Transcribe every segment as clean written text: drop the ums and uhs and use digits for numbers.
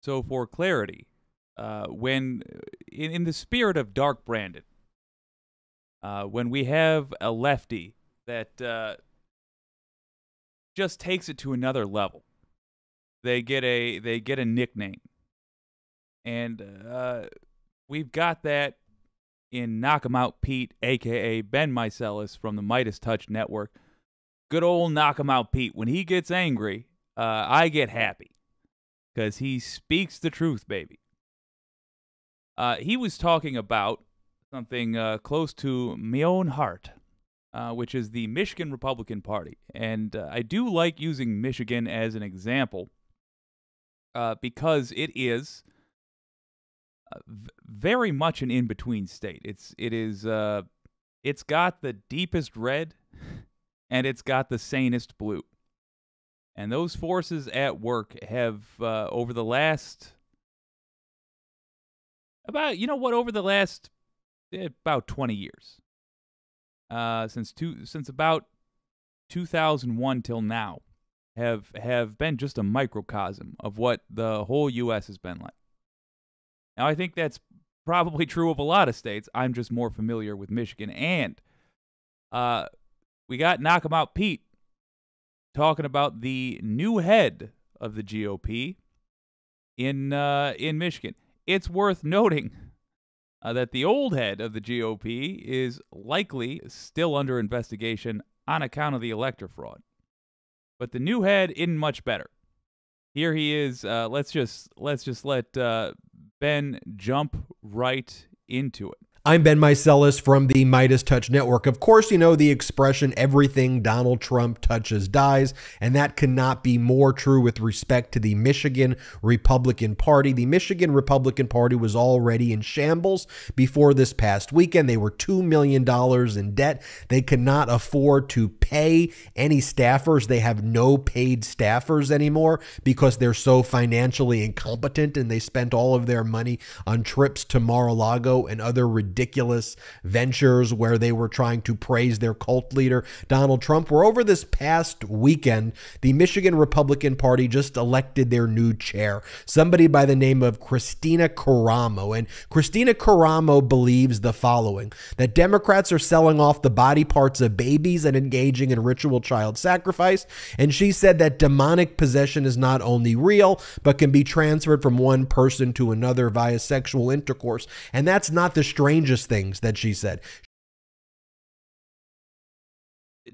So for clarity, when in the spirit of Dark Brandon, when we have a lefty that just takes it to another level, they get a nickname, and we've got that in Knock 'em Out Pete, aka Ben Meiselas from the Midas Touch Network. Good old Knock 'em Out Pete. When he gets angry, I get happy because he speaks the truth, baby. He was talking about something close to my own heart, which is the Michigan Republican Party. And I do like using Michigan as an example because it is very much an in-between state. It's got the deepest red and it's got the sanest blue. And those forces at work have over the last about 20 years. Since about 2001 till now have been just a microcosm of what the whole US has been like. Now, I think that's probably true of a lot of states. I'm just more familiar with Michigan. And we got Knock 'em Out Pete talking about the new head of the GOP in Michigan. It's worth noting that the old head of the GOP is likely still under investigation on account of the elector fraud. But the new head isn't much better. Here he is. Let's just let Ben jump right into it. I'm Ben Meiselas from the Midas Touch Network. Of course, you know the expression, everything Donald Trump touches dies, and that cannot be more true with respect to the Michigan Republican Party. The Michigan Republican Party was already in shambles before this past weekend. They were $2 million in debt. They could not afford to pay any staffers. They have no paid staffers anymore because they're so financially incompetent, and they spent all of their money on trips to Mar-a-Lago and other ridiculous ventures where they were trying to praise their cult leader, Donald Trump. Where over this past weekend, the Michigan Republican Party just elected their new chair, somebody by the name of Kristina Karamo. And Kristina Karamo believes the following, that Democrats are selling off the body parts of babies and engaging in ritual child sacrifice. And she said that demonic possession is not only real, but can be transferred from one person to another via sexual intercourse. And that's not the strangest things that she said.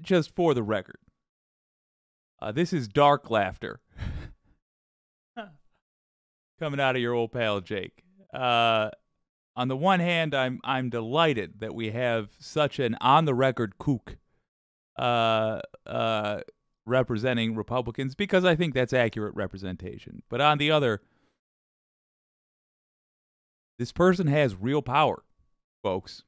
Just for the record, this is dark laughter coming out of your old pal Jake. On the one hand, I'm delighted that we have such an on-the-record kook representing Republicans, because I think that's accurate representation. But on the other, this person has real power, folks.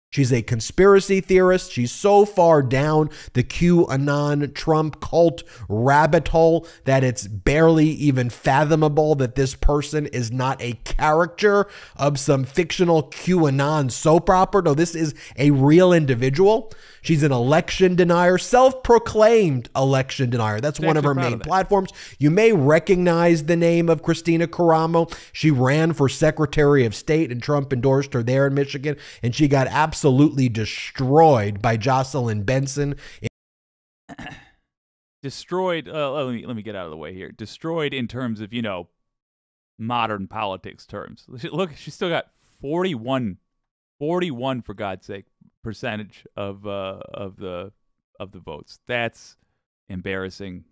She's a conspiracy theorist. She's so far down the QAnon Trump cult rabbit hole that it's barely even fathomable that this person is not a character of some fictional QAnon soap opera. No, this is a real individual. She's an election denier, self-proclaimed election denier. That's one of her main platforms. You may recognize the name of Kristina Karamo. She ran for Secretary of State, and Trump endorsed her there in Michigan, and she got absolutely destroyed by Jocelyn Benson. Destroyed, let me get out of the way here. Destroyed in terms of, modern politics terms. Look, she's still got 41 for God's sake, percentage of the votes. That's embarrassing.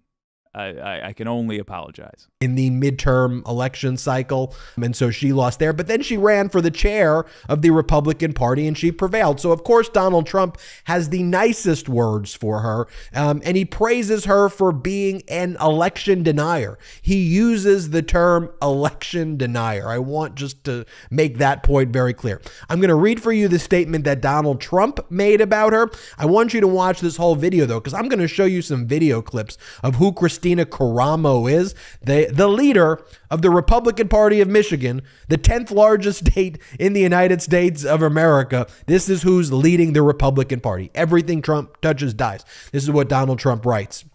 I can only apologize. In the midterm election cycle, and so she lost there. But then she ran for the chair of the Republican Party, and she prevailed. So, of course, Donald Trump has the nicest words for her, and he praises her for being an election denier. He uses the term election denier. I want just to make that point very clear. I'm going to read for you the statement that Donald Trump made about her. I want you to watch this whole video, though, because I'm going to show you some video clips of who Kristina Karamo is, the leader of the Republican Party of Michigan, the 10th largest state in the United States of America. This is who's leading the Republican Party. Everything Trump touches dies. This is what Donald Trump writes.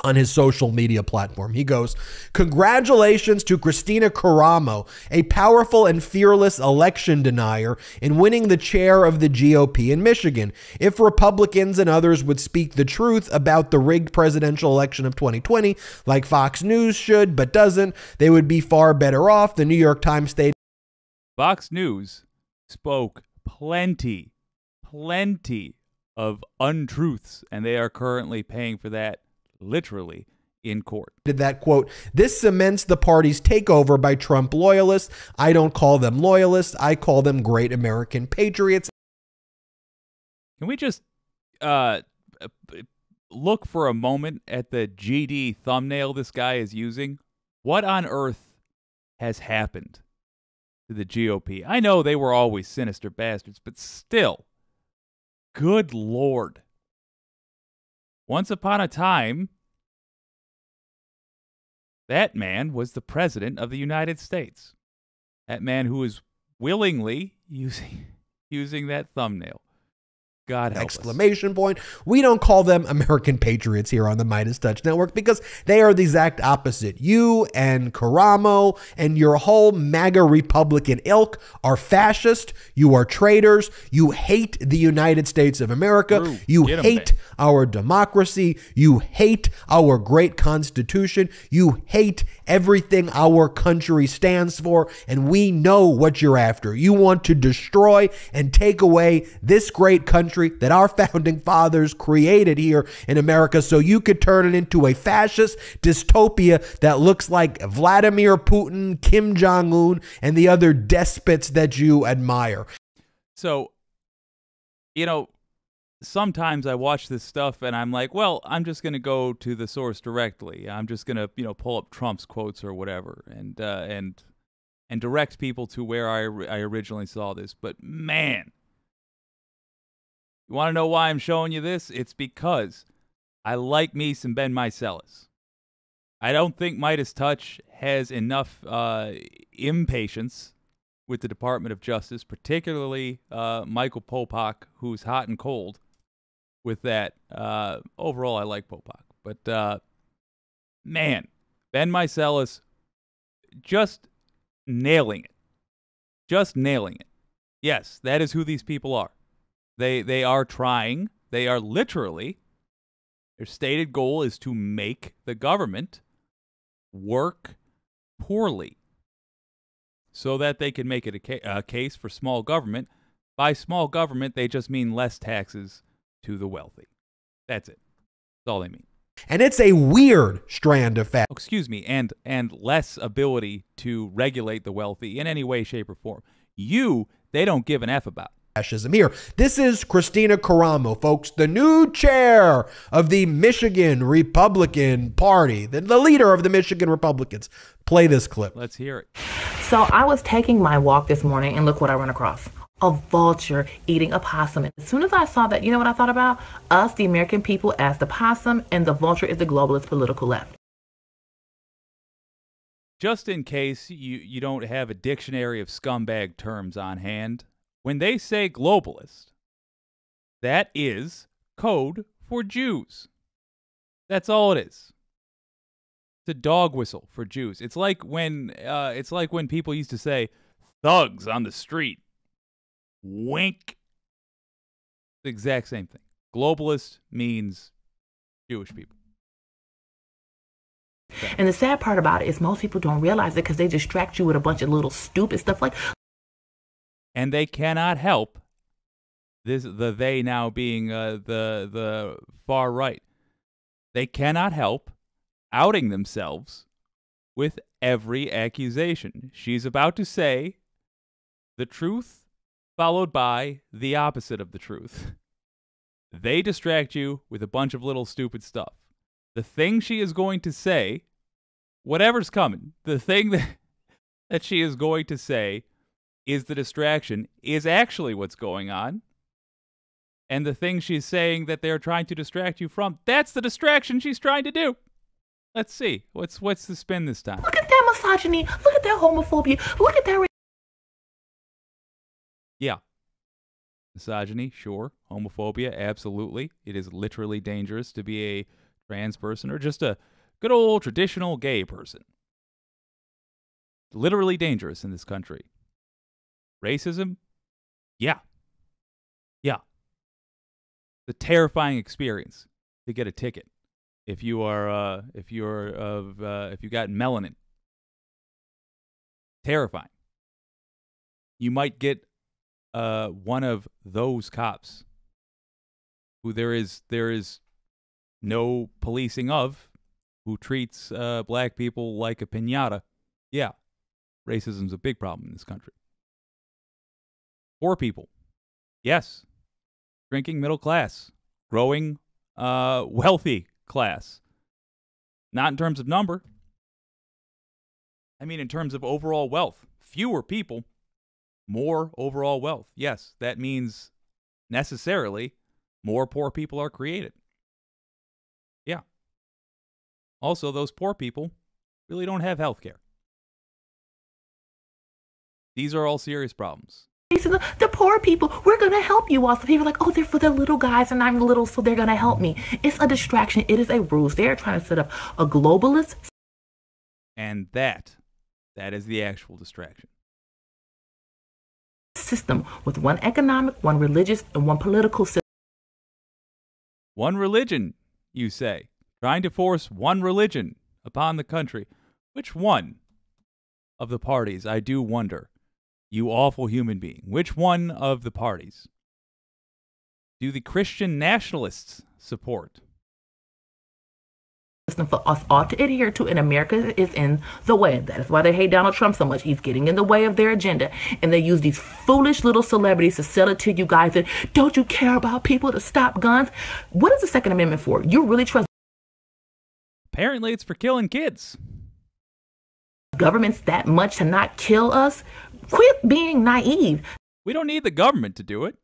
on his social media platform. He goes, "Congratulations to Christina Caramo, a powerful and fearless election denier in winning the chair of the GOP in Michigan. If Republicans and others would speak the truth about the rigged presidential election of 2020, like Fox News should but doesn't, they would be far better off." The New York Times stated, Fox News spoke plenty of untruths, and they are currently paying for that literally in court. that, quote, "This cements the party's takeover by Trump loyalists. I don't call them loyalists. I call them great American patriots." Can we just look for a moment at the GD thumbnail this guy is using? What on earth has happened to the GOP? I know they were always sinister bastards, but still, good Lord. Once upon a time, that man was the president of the United States. That man who is willingly using that thumbnail. God help Exclamation point. We don't call them American patriots here on the Midas Touch Network because they are the exact opposite. You and Caramo and your whole MAGA Republican ilk are fascist. You are traitors. You hate the United States of America. True. You hate our democracy. You hate our great Constitution. You hate everything our country stands for. And we know what you're after. You want to destroy and take away this great country that our founding fathers created here in America so you could turn it into a fascist dystopia that looks like Vladimir Putin, Kim Jong-un, and the other despots that you admire. So, sometimes I watch this stuff and I'm like, well, I'm just going to go to the source directly. I'm just going to, pull up Trump's quotes or whatever and direct people to where I originally saw this. But man, you want to know why I'm showing you this? It's because I like me some Ben Meiselas. I don't think Midas Touch has enough impatience with the Department of Justice, particularly Michael Popak, who's hot and cold with that. Overall, I like Popak. But, man, Ben Meiselas just nailing it. Just nailing it. Yes, that is who these people are. They are trying. They are literally, their stated goal is to make the government work poorly so that they can make it a case for small government. By small government, they just mean less taxes to the wealthy. That's it. That's all they mean. And it's a weird strand of fact. Excuse me, and less ability to regulate the wealthy in any way, shape, or form. They don't give an F about. Fascism here. This is Christina Caramo, folks, the new chair of the Michigan Republican Party, the leader of the Michigan Republicans. Play this clip. Let's hear it. So I was taking my walk this morning and look what I ran across. A vulture eating a possum. As soon as I saw that, you know what I thought about? Us, the American people, as the possum, and the vulture is the globalist political left. Just in case you don't have a dictionary of scumbag terms on hand, when they say globalist, that is code for Jews. That's all it is. It's a dog whistle for Jews. It's like when people used to say thugs on the street. Wink. The exact same thing. Globalist means Jewish people. Okay. And the sad part about it is most people don't realize it because they distract you with a bunch of little stupid stuff like. And they cannot help this. They now being the far right. They cannot help outing themselves with every accusation. She's about to say the truth, followed by the opposite of the truth. They distract you with a bunch of little stupid stuff. The thing she is going to say, whatever's coming, the thing that she is going to say is the distraction, is actually what's going on. And the thing she's saying that they're trying to distract you from, that's the distraction she's trying to do. Let's see. What's the spin this time? Look at that misogyny. Look at that homophobia. Look at that. Yeah. Misogyny, sure. Homophobia, absolutely. It is literally dangerous to be a trans person, or just a good old traditional gay person. Literally dangerous in this country. Racism? Yeah. Yeah. It's a terrifying experience to get a ticket if you are if you got melanin. Terrifying. You might get one of those cops who there is no policing of, who treats black people like a piñata. Yeah, racism's a big problem in this country. Poor people, yes. Drinking middle class, growing wealthy class. Not in terms of number. I mean in terms of overall wealth. Fewer people, more overall wealth. Yes, that means necessarily more poor people are created. Yeah. Also, those poor people really don't have health care. These are all serious problems. The poor people, we're going to help you all. So people are like, oh, they're for the little guys and I'm little, so they're going to help me. It's a distraction. It is a ruse. They're trying to set up a globalist. And that is the actual distraction. System with one economic, one religious, and one political system. One religion, you say, trying to force one religion upon the country. Which one of the parties, I do wonder, you awful human being, which one of the parties do the Christian nationalists support? System for us all to adhere to, and America is in the way. That is why they hate Donald Trump so much. He's getting in the way of their agenda, and they use these foolish little celebrities to sell it to you guys. And don't you care about people to stop guns? What is the Second Amendment for? You really trust? Apparently, it's for killing kids. Governments that much to not kill us? Quit being naive. We don't need the government to do it.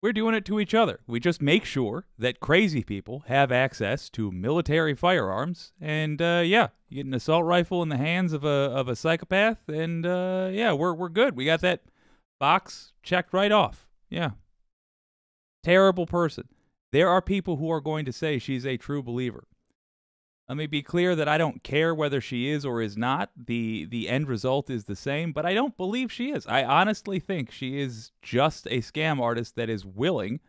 We're doing it to each other. We just make sure that crazy people have access to military firearms. And yeah, you get an assault rifle in the hands of a psychopath, and yeah, we're good. We got that box checked right off. Yeah. Terrible person. There are people who are going to say she's a true believer. Let me be clear that I don't care whether she is or is not. The end result is the same, but I don't believe she is. I honestly think she is just a scam artist that is willing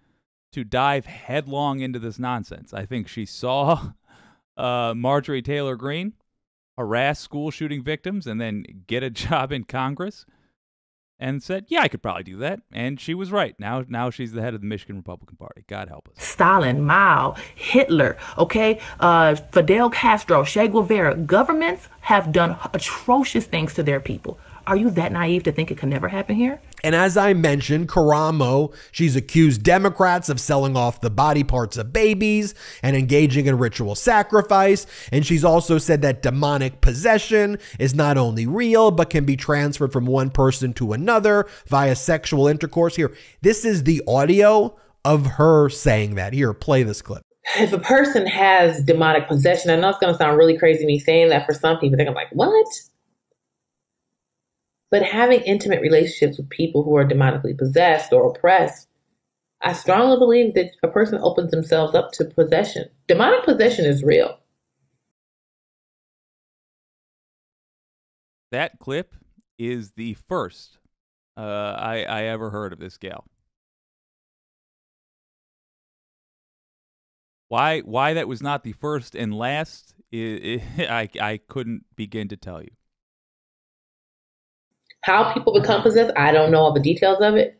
to dive headlong into this nonsense. I think she saw Marjorie Taylor Greene harass school shooting victims and then get a job in Congress and said, yeah, I could probably do that. And she was right. Now she's the head of the Michigan Republican Party. God help us. Stalin, Mao, Hitler, okay, Fidel Castro, Che Guevara. Governments have done atrocious things to their people. Are you that naive to think it can never happen here? And as I mentioned, Karamo, she's accused Democrats of selling off the body parts of babies and engaging in ritual sacrifice. And she's also said that demonic possession is not only real, but can be transferred from one person to another via sexual intercourse. Here, this is the audio of her saying that. Here, play this clip. If a person has demonic possession, I know it's going to sound really crazy me saying that for some people. They're like, what? But having intimate relationships with people who are demonically possessed or oppressed, I strongly believe that a person opens themselves up to possession. Demonic possession is real. That clip is the first I ever heard of this gal. Why that was not the first and last, I couldn't begin to tell you. How people become possessed, I don't know all the details of it,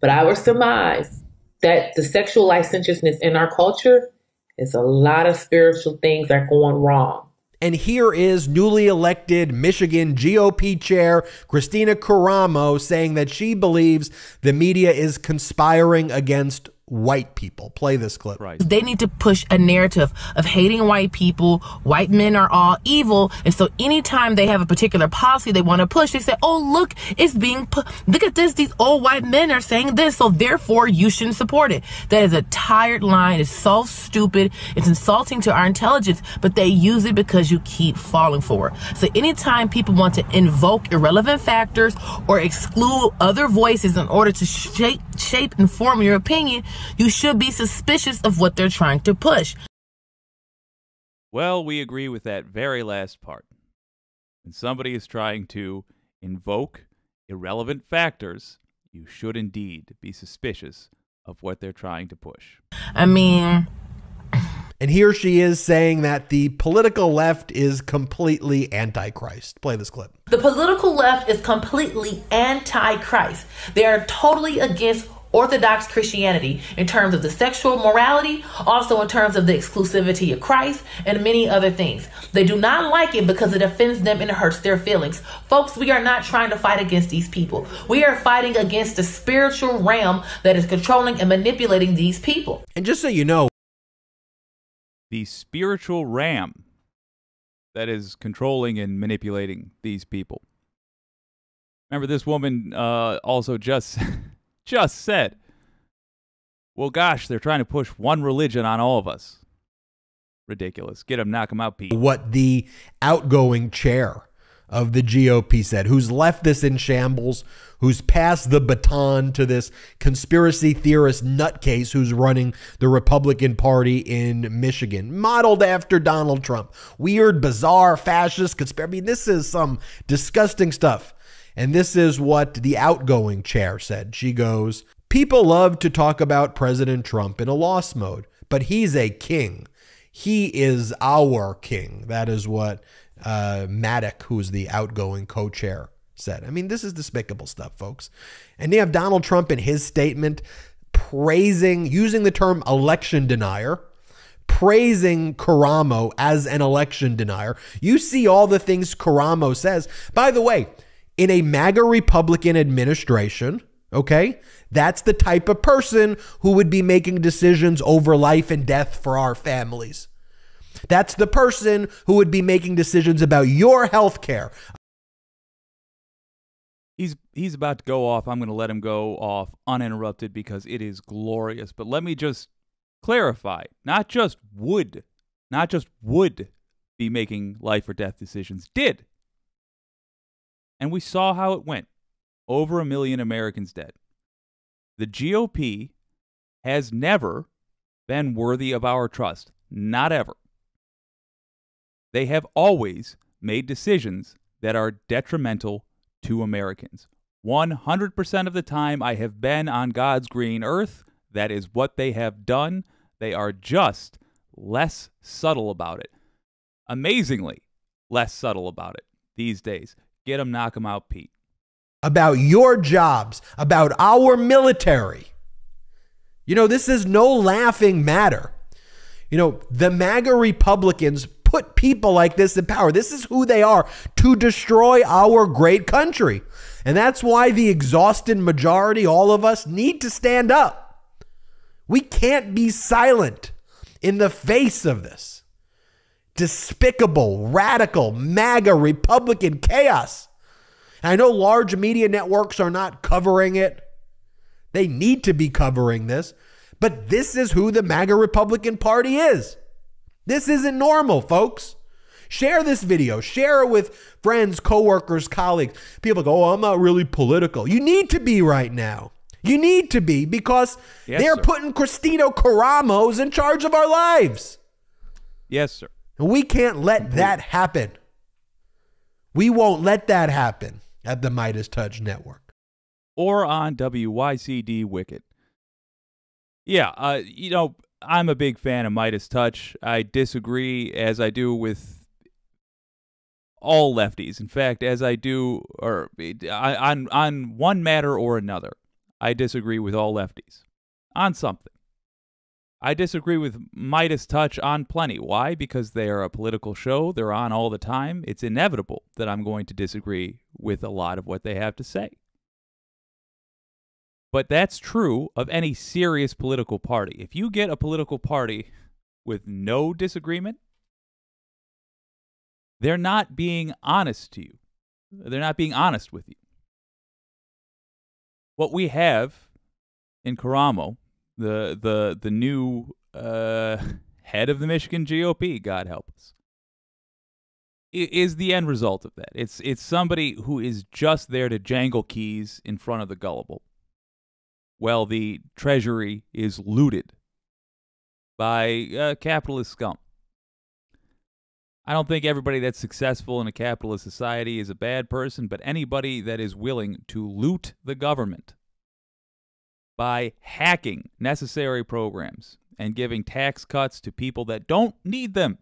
but I would surmise that the sexual licentiousness in our culture is a lot of spiritual things that are going wrong. And here is newly elected Michigan GOP chair Christina Karamo saying that she believes the media is conspiring against white people. Play this clip. Right. They need to push a narrative of hating white people. White men are all evil. And so anytime they have a particular policy they want to push, they say, oh, look, it's being look at this. These old white men are saying this. So therefore you shouldn't support it. That is a tired line. It's so stupid. It's insulting to our intelligence, but they use it because you keep falling for it. So anytime people want to invoke irrelevant factors or exclude other voices in order to shape and form your opinion, you should be suspicious of what they're trying to push. Well, we agree with that very last part. When somebody is trying to invoke irrelevant factors, you should indeed be suspicious of what they're trying to push. I mean, And here she is saying that the political left is completely antichrist. Play this clip. the political left is completely anti-Christ. They are totally against Orthodox Christianity in terms of the sexual morality, also in terms of the exclusivity of Christ, and many other things. They do not like it because it offends them and it hurts their feelings. Folks, we are not trying to fight against these people. We are fighting against the spiritual realm that is controlling and manipulating these people. And just so you know, The spiritual ram that is controlling and manipulating these people. Remember, this woman also just said, well, gosh, they're trying to push one religion on all of us. Ridiculous. Get them, knock them out, Pete. what the outgoing chair of the GOP said, who's left this in shambles, who's passed the baton to this conspiracy theorist nutcase who's running the Republican Party in Michigan, modeled after Donald Trump. Weird, bizarre, fascist conspiracy. I mean, this is some disgusting stuff. And this is what the outgoing chair said. She goes, people love to talk about President Trump in a loss mode, but he's a king. He is our king. That is what Maddock, who's the outgoing co-chair, said. I mean, this is despicable stuff, folks. And you have Donald Trump in his statement using the term election denier, praising Karamo as an election denier. You see all the things Karamo says. By the way, in a MAGA Republican administration, okay, that's the type of person who would be making decisions over life and death for our families. That's the person who would be making decisions about your health care. He's about to go off. I'm going to let him go off uninterrupted because it is glorious. But let me just clarify, not just would be making life or death decisions, did. And we saw how it went. Over 1 million Americans dead. The GOP has never been worthy of our trust. Not ever. They have always made decisions that are detrimental to Americans. 100% of the time I have been on God's green earth, that is what they have done. They are just less subtle about it. Amazingly less subtle about it these days. Get 'em, knock 'em out, Pete. About your jobs, about our military. You know, this is no laughing matter. You know, the MAGA Republicans put people like this in power. This is who they are, to destroy our great country. And that's why the exhausted majority, all of us, need to stand up. We can't be silent in the face of this despicable, radical, MAGA Republican chaos. And I know large media networks are not covering it. They need to be covering this. But this is who the MAGA Republican Party is. This isn't normal, folks. Share this video. Share it with friends, coworkers, colleagues. People go, oh, I'm not really political. You need to be right now. You need to be, because they're putting Cristino Karamos in charge of our lives. Yes, sir. And we can't let that happen. We won't let that happen at the Midas Touch Network. Or on WYCD Wicked. Yeah, you know, I'm a big fan of Midas Touch. I disagree, as I do with all lefties. In fact, as I do, or on one matter or another, I disagree with all lefties on something. I disagree with Midas Touch on plenty. Why? Because they are a political show. They're on all the time. It's inevitable that I'm going to disagree with a lot of what they have to say. But that's true of any serious political party. If you get a political party with no disagreement, they're not being honest to you. They're not being honest with you. What we have in Karamo, the new head of the Michigan GOP, God help us, is the end result of that. It's somebody who is just there to jangle keys in front of the gullible. Well, the treasury is looted by capitalist scum. I don't think everybody that's successful in a capitalist society is a bad person, but anybody that is willing to loot the government by hacking necessary programs and giving tax cuts to people that don't need them,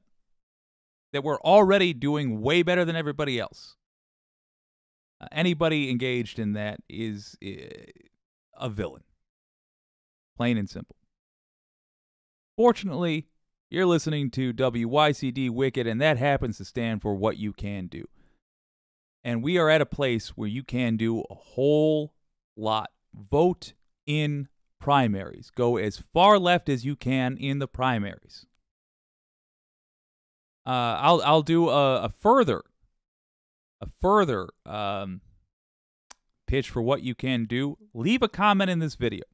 that we're already doing way better than everybody else. Anybody engaged in that is a villain. Plain and simple. Fortunately, you're listening to WYCD Wicked, and that happens to stand for What You Can Do. And we are at a place where you can do a whole lot. Vote in primaries. Go as far left as you can in the primaries. I'll do a further pitch for what you can do. Leave a comment in this video.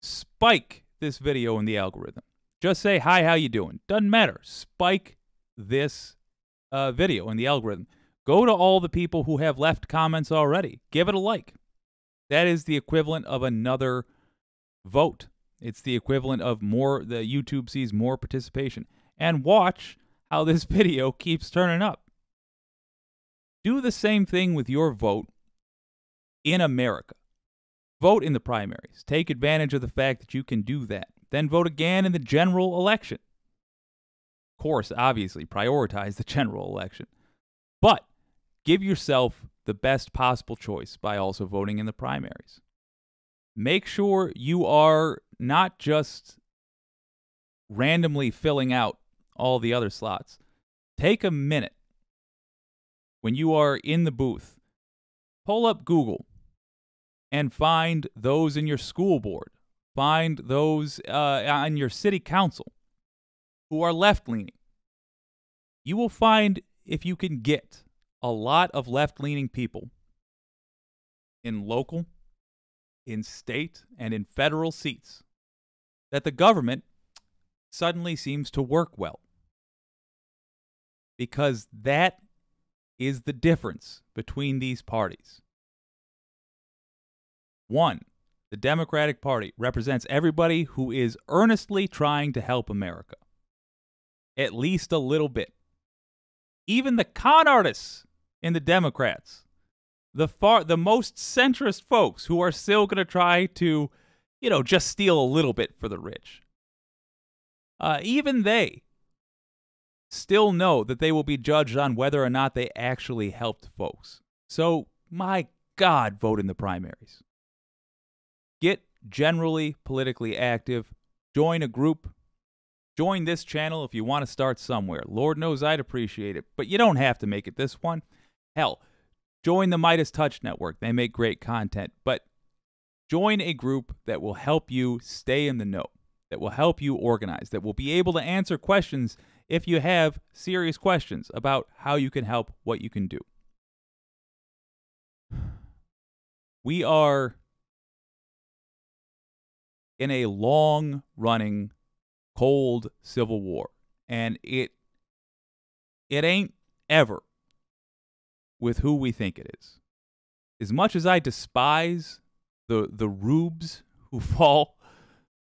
Spike this video in the algorithm. Just say, hi, how you doing? Doesn't matter. Spike this video in the algorithm. Go to all the people who have left comments already. Give it a like. That is the equivalent of another vote. It's the equivalent of more, the YouTube sees more participation. And watch how this video keeps turning up. Do the same thing with your vote in America. Vote in the primaries. Take advantage of the fact that you can do that. Then vote again in the general election. Of course, obviously, prioritize the general election. But give yourself the best possible choice by also voting in the primaries. Make sure you are not just randomly filling out all the other slots. Take a minute when you are in the booth. Pull up Google and find those in your school board. Find those on your city council who are left-leaning. You will find, if you can get a lot of left-leaning people in local, in state, and in federal seats, that the government suddenly seems to work well. Because that is the difference between these parties. One, the Democratic Party represents everybody who is earnestly trying to help America. At least a little bit. Even the con artists in the Democrats, the most centrist folks who are still going to try to, just steal a little bit for the rich. Even they still know that they will be judged on whether or not they actually helped folks. So, my God, vote in the primaries. Get generally politically active. Join a group. Join this channel if you want to start somewhere. Lord knows I'd appreciate it, but you don't have to make it this one. Hell, join the Midas Touch Network. They make great content, but join a group that will help you stay in the know, that will help you organize, that will be able to answer questions if you have serious questions about how you can help, what you can do. We are in a long-running cold civil war, and it ain't ever with who we think it is. As much as I despise the rubes who fall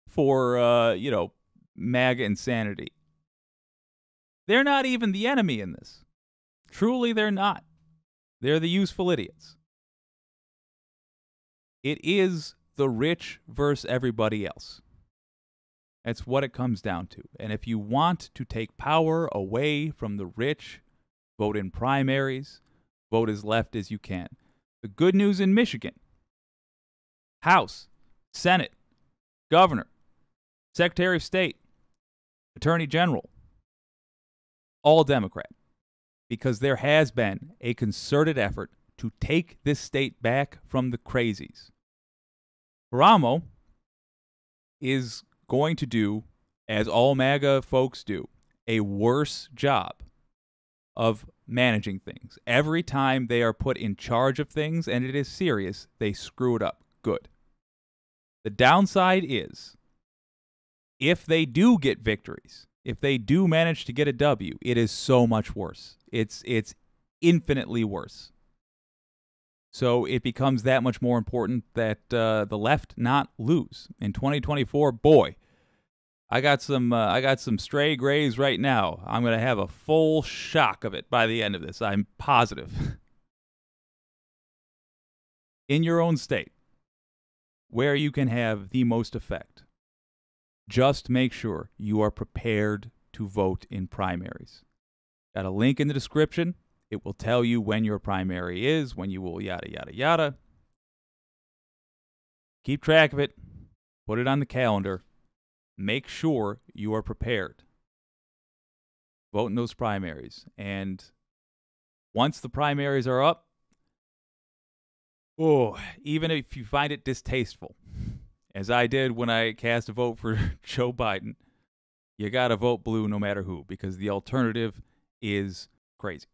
for MAGA insanity, they're not even the enemy in this. Truly, they're not. They're the useful idiots. It is the rich versus everybody else. That's what it comes down to. And if you want to take power away from the rich, vote in primaries, vote as left as you can. The good news in Michigan: House, Senate, Governor, Secretary of State, Attorney General, all Democrat. Because there has been a concerted effort to take this state back from the crazies. Ramo is going to do, as all MAGA folks do, a worse job of managing things. Every time they are put in charge of things, and it is serious, they screw it up. Good. The downside is, if they do get victories, if they do manage to get a W, it is so much worse. It's infinitely worse. So it becomes that much more important that the left not lose. In 2024, boy, I got some stray grays right now. I'm going to have a full shock of it by the end of this. I'm positive. In your own state, where you can have the most effect, just make sure you are prepared to vote in primaries. Got a link in the description. It will tell you when your primary is, when you will yada, yada, yada. Keep track of it. Put it on the calendar. Make sure you are prepared. Vote in those primaries. And once the primaries are up, even if you find it distasteful, as I did when I cast a vote for Joe Biden, you got to vote blue no matter who, because the alternative is crazy.